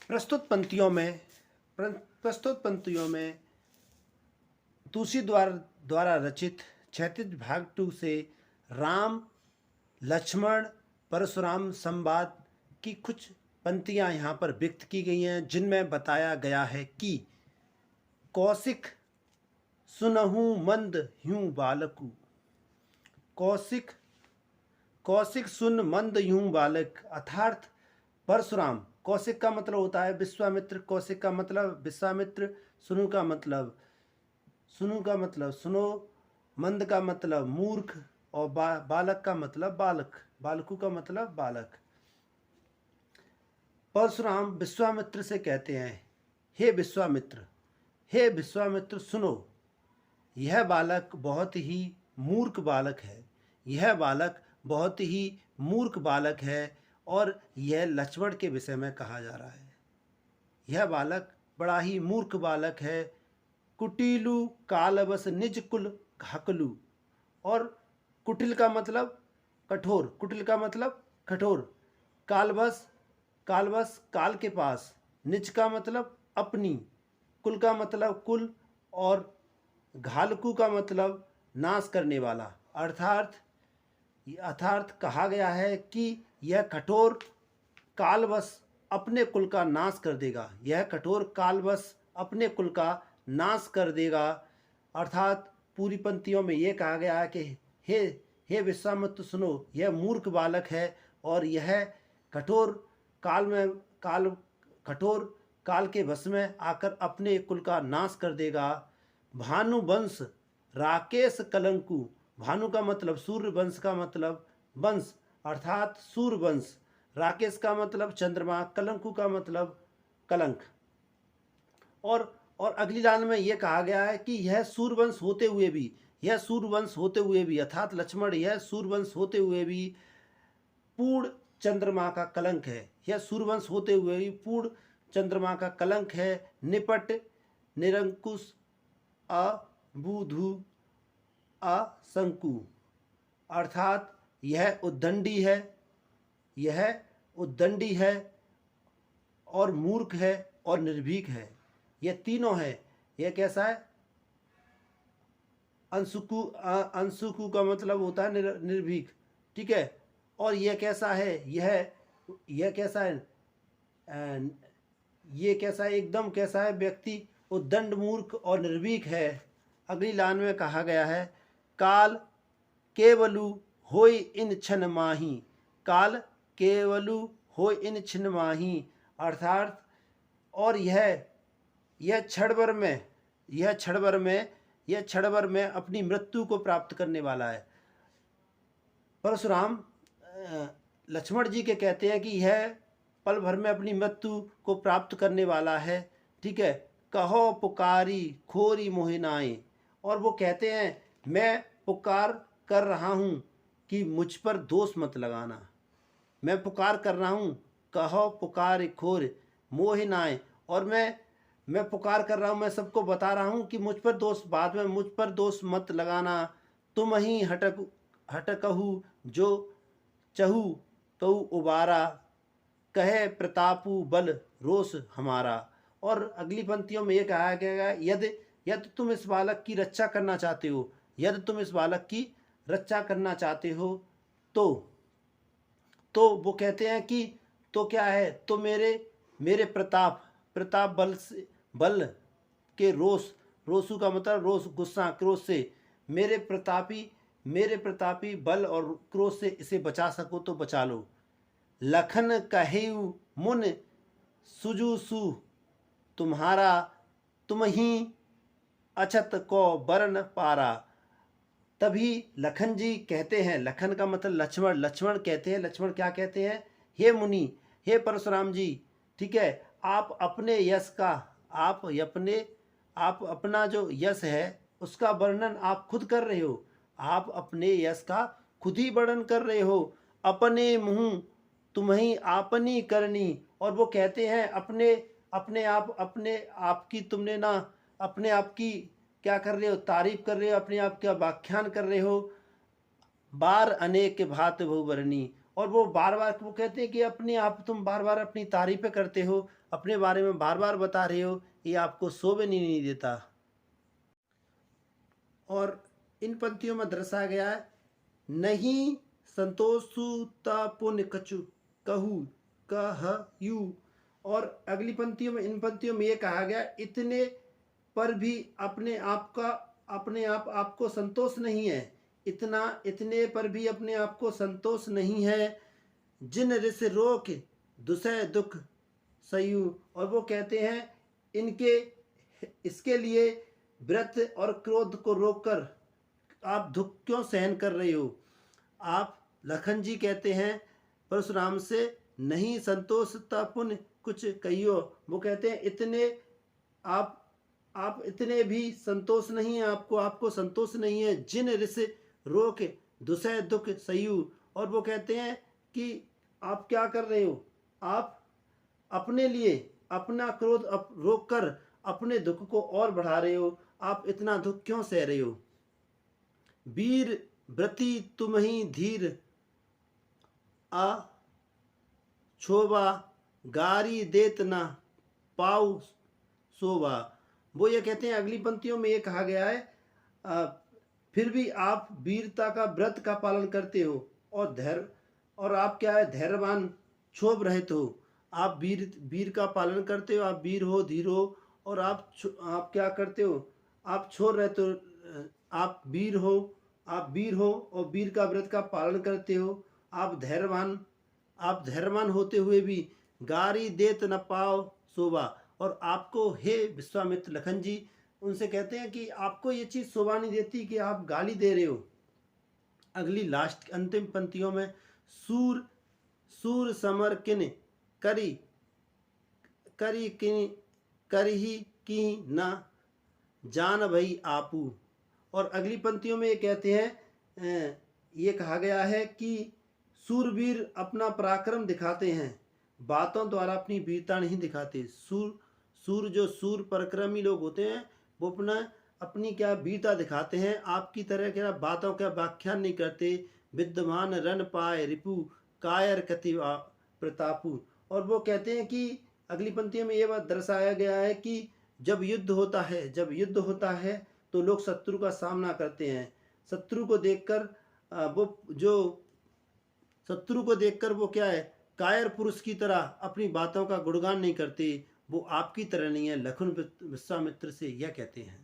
प्रस्तुत पंक्तियों में प्रस्तुत पंक्तियों में तुलसी द्वारा रचित क्षैतिज भाग 2 से राम लक्ष्मण परशुराम संवाद की कुछ पंक्तियां यहाँ पर व्यक्त की गई हैं, जिनमें बताया गया है कि कौशिक सुनहु मंद ह्यूं बालकु। कौशिक कौशिक सुन मंद ह्यूं बालक अर्थात परशुराम। कौशिक का मतलब होता है विश्वामित्र। कौशिक का मतलब विश्वामित्र। सुनु का मतलब सुनो। मंद का मतलब मूर्ख। और बालक का मतलब बालक। बालकु का मतलब बालक। परशुराम विश्वामित्र से कहते हैं, हे विश्वामित्र सुनो, यह बालक बहुत ही मूर्ख बालक है। यह बालक बहुत ही मूर्ख बालक है और यह लक्ष्मण के विषय में कहा जा रहा है। यह बालक बड़ा ही मूर्ख बालक है। कुटिलु कालवश निज कुल हकलु। और कुटिल का मतलब कठोर। कुटिल का मतलब कठोर। कालवश काल के पास। निज का मतलब अपनी। कुल का मतलब कुल। और घालकू का मतलब नाश करने वाला। अर्थात कहा गया है कि यह कठोर कालवश अपने कुल का नाश कर देगा। यह कठोर कालवश अपने कुल का नाश कर देगा। अर्थात पूरी पंक्तियों में यह कहा गया है कि हे विश्वामित्र सुनो, यह मूर्ख बालक है और यह कठोर काल के वश में आकर अपने कुल का नाश कर देगा। भानुवंश राकेश कलंकु। भानु का मतलब सूर्य, वंश का मतलब वंश अर्थात सूर्य वंश। राकेश का मतलब चंद्रमा, कलंकु का मतलब कलंक। और अगली लाइन में यह कहा गया है कि यह सूर्यवंश होते हुए भी अर्थात लक्ष्मण यह सूर्यवंश होते हुए भी पूर्ण चंद्रमा का कलंक है। यह सूर्यवंश होते हुए भी पूर्ण चंद्रमा का कलंक है। निपट निरंकुश अबुधु असंकु। अर्थात यह उद्दंडी है और मूर्ख है और निर्भीक है। यह तीनों है। यह कैसा है? अंशुकु का मतलब होता है निर्भीक। ठीक है। और यह कैसा है? यह कैसा है? ये कैसा है? एकदम कैसा है? व्यक्ति उद्दंड, मूर्ख और निर्भीक है। अगली लाइन में कहा गया है, काल केवलु होय इन क्षण माही। काल केवलु होय इन क्षण माही। अर्थात और यह क्षण भर में अपनी मृत्यु को प्राप्त करने वाला है। परशुराम लक्ष्मण जी के कहते हैं कि यह पल भर में अपनी मृत्यु को प्राप्त करने वाला है। ठीक है। कहो पुकारी खोरी मोहिनाए। और वो कहते हैं, मैं पुकार कर रहा हूँ कि मुझ पर दोष मत लगाना। मैं पुकार कर रहा हूँ, कहो पुकार खोर मोहिनाए। और मैं पुकार कर रहा हूँ, मैं सबको बता रहा हूँ कि मुझ पर दोष मत लगाना। तुम ही हटकहु जो चहु तहु उबारा। कहे प्रतापु बल रोष हमारा। और अगली पंक्तियों में यह कहा गया, यदि तुम इस बालक की रक्षा करना चाहते हो तो वो कहते हैं कि तो क्या है? तो मेरे प्रताप बल के रोषु का मतलब रोष, गुस्सा, क्रोध से मेरे प्रतापी बल और क्रोध से इसे बचा सको तो बचा लो। लखन कहेउ मुन सुजुसु तुम्हारा, तुम ही अछत को बरन पारा। तभी लखन जी कहते हैं, लखन का मतलब लक्ष्मण कहते हैं। लक्ष्मण क्या कहते हैं? हे मुनि, हे परशुराम जी, ठीक है, आप अपना जो यश है उसका वर्णन आप खुद कर रहे हो। आप अपने यश का खुद ही वर्णन कर रहे हो। अपने मुँह तुम्हें आपनी करनी। और वो कहते हैं अपने आप की तुमने ना अपने आप की क्या कर रहे हो? तारीफ कर रहे हो, अपने आप का व्याख्यान कर रहे हो। बार अनेक भात बहुवरणी। और वो बार बार वो कहते हैं कि अपने आप तुम बार बार अपनी तारीफें करते हो, अपने बारे में बार बार बता रहे हो, ये आपको शोभा नहीं देता। और इन पंक्तियों में दर्शाया गया है, नहीं संतोषु ता पुण्य कछु कहू कहयू। और अगली पंक्तियों में, इन पंक्तियों में ये कहा गया, इतने पर भी अपने आप आपको संतोष नहीं है, इतने पर भी अपने आप को संतोष नहीं है, जिन रिस रोक दुसह दुख सयू। और वो कहते हैं इनके इसके लिए व्रत और क्रोध को रोककर आप दुख क्यों सहन कर रहे हो। आप लखन जी कहते हैं परशुराम से, नहीं संतोषता पुण्य कुछ कहियो। वो कहते हैं इतने आप इतने भी संतोष नहीं है, आपको संतोष नहीं है, जिन रिस रोक दुसह दुख सयू। और वो कहते हैं कि आप क्या कर रहे हो, आप अपने लिए अपना क्रोध रोक कर अपने दुख को और बढ़ा रहे हो, आप इतना दुख क्यों सह रहे हो। वीर व्रति तुम ही धीर आ छोबा गारी देत न पाऊ शोभा। वो ये कहते हैं, अगली पंक्तियों में ये कहा गया है, फिर भी आप वीरता का व्रत का पालन करते हो और आप क्या है, धैर्यवान क्षोभ रहित हो। आप वीर का पालन करते हो, आप वीर हो, धीर हो, और आप क्या करते हो, आप छोड़ रहते हो। आप वीर हो और वीर का व्रत का पालन करते हो। आप धैर्यवान होते हुए भी गारी देत न पाओ शोभा। और आपको, हे विश्वामित्र लखन जी उनसे कहते हैं कि आपको ये चीज़ शोभा नहीं देती कि आप गाली दे रहे हो। अगली लास्ट अंतिम पंक्तियों में, सूर समर किन करी करही की न जान भई आपू। और अगली पंक्तियों में ये कहते हैं, ये कहा गया है कि सूरवीर अपना पराक्रम दिखाते हैं, बातों द्वारा अपनी वीरता नहीं दिखाते। जो सूर पराक्रमी लोग होते हैं वो अपनी क्या वीरता दिखाते हैं, आपकी तरह क्या बातों का व्याख्यान नहीं करते। विद्यमान रण पाए रिपु कायर कति प्रतापु। और वो कहते हैं कि अगली पंक्तियों में ये बात दर्शाया गया है कि जब युद्ध होता है तो लोग शत्रु का सामना करते हैं। शत्रु को देखकर वो क्या है, कायर पुरुष की तरह अपनी बातों का गुणगान नहीं करते। वो आपकी तरह नहीं है, लखन विश्वामित्र से यह कहते हैं।